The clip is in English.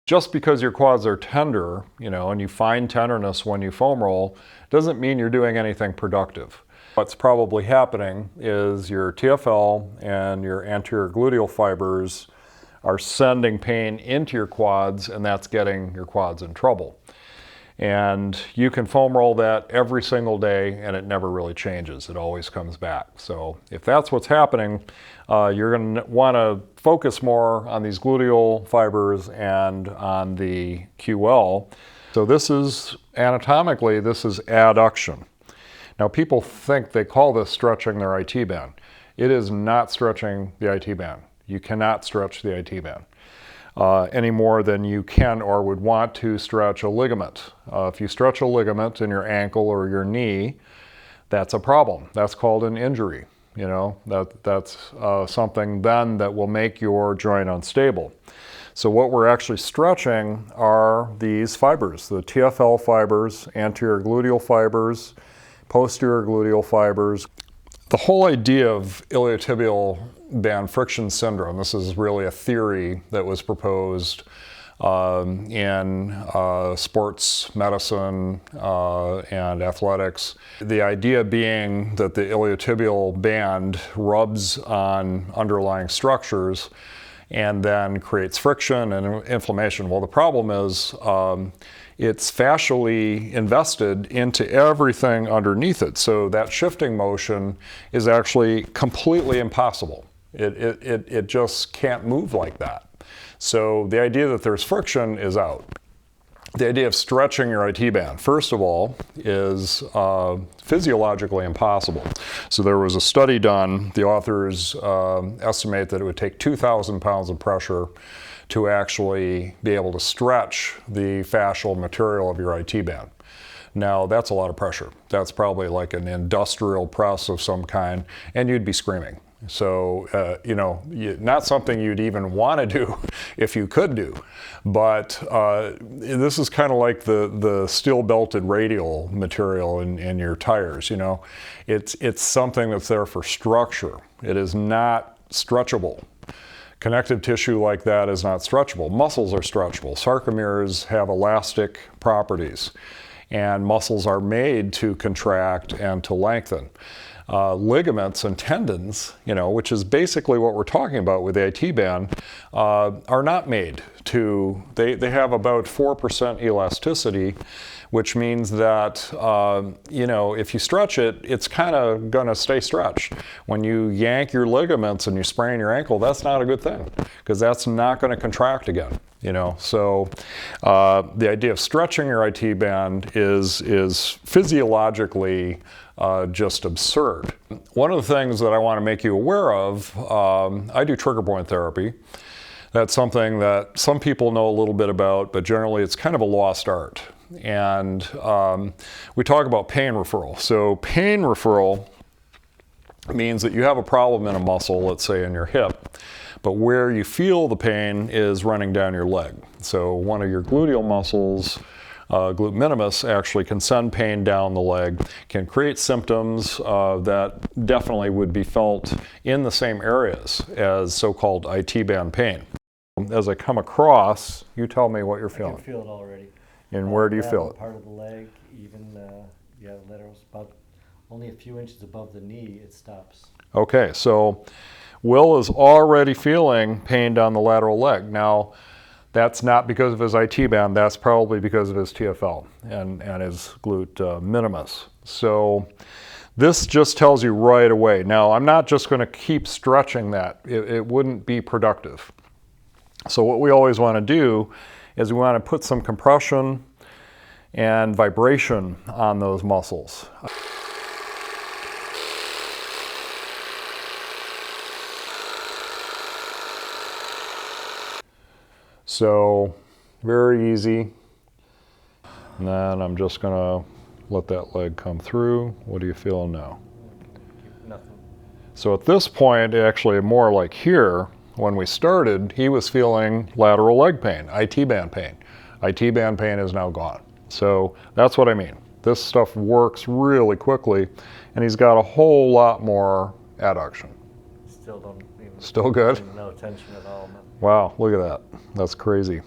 Just because your quads are tender, and you find tenderness when you foam roll, doesn't mean you're doing anything productive. What's probably happening is your TFL and your anterior gluteal fibers are sending pain into your quads, and that's getting your quads in trouble. And you can foam roll that every single day and it never really changes. It always comes back. So if that's what's happening, you're going to want to focus more on these gluteal fibers and on the QL. So this is, anatomically, this is adduction. Now people think they call this stretching their IT band. It is not stretching the IT band. You cannot stretch the IT band any more than you can or would want to stretch a ligament. If you stretch a ligament in your ankle or your knee, that's a problem. That's called an injury. That's something then that will make your joint unstable. So what we're actually stretching are these fibers, the TFL fibers, anterior gluteal fibers, posterior gluteal fibers. The whole idea of iliotibial band friction syndrome, this is really a theory that was proposed in sports medicine and athletics. The idea being that the iliotibial band rubs on underlying structures and then creates friction and inflammation. Well, the problem is it's fascially invested into everything underneath it. So that shifting motion is actually completely impossible. It just can't move like that. So the idea that there's friction is out. The idea of stretching your IT band, first of all, is physiologically impossible. So there was a study done. The authors estimate that it would take 2,000 pounds of pressure to actually be able to stretch the fascial material of your IT band. Now, that's a lot of pressure. That's probably like an industrial press of some kind, and you'd be screaming. So, not something you'd even want to do if you could do. But this is kind of like the steel-belted radial material in your tires, It's something that's there for structure. It is not stretchable. Connective tissue like that is not stretchable. Muscles are stretchable. Sarcomeres have elastic properties, and muscles are made to contract and to lengthen. Ligaments and tendons, which is basically what we're talking about with the IT band, are not made to, they have about 4% elasticity, which means that, if you stretch it, it's kind of going to stay stretched. When you yank your ligaments and you sprain your ankle, that's not a good thing, because that's not going to contract again. So the idea of stretching your IT band is physiologically just absurd. One of the things that I want to make you aware of, I do trigger point therapy. That's something that some people know a little bit about, but generally it's kind of a lost art. And we talk about pain referral. So pain referral means that you have a problem in a muscle, let's say in your hip, but where you feel the pain is running down your leg. So one of your gluteal muscles, glute minimus, actually can send pain down the leg, can create symptoms that definitely would be felt in the same areas as so-called IT band pain. As I come across, you tell me what you're feeling. I can feel it already. And where do you feel it? Part of the leg, even laterals, about only a few inches above the knee, it stops. Okay, so Will is already feeling pain down the lateral leg. Now, that's not because of his IT band, that's probably because of his TFL and his glute minimus. So this just tells you right away. Now, I'm not just going to keep stretching that. It wouldn't be productive. So what we always want to do is we want to put some compression and vibration on those muscles. So very easy. And then I'm just going to let that leg come through. What are you feeling now? Nothing. So at this point, actually more like here, when we started, he was feeling lateral leg pain, IT band pain. IT band pain is now gone. So that's what I mean. This stuff works really quickly, and he's got a whole lot more adduction. Still don't even. Still good? No tension at all. Wow, look at that. That's crazy.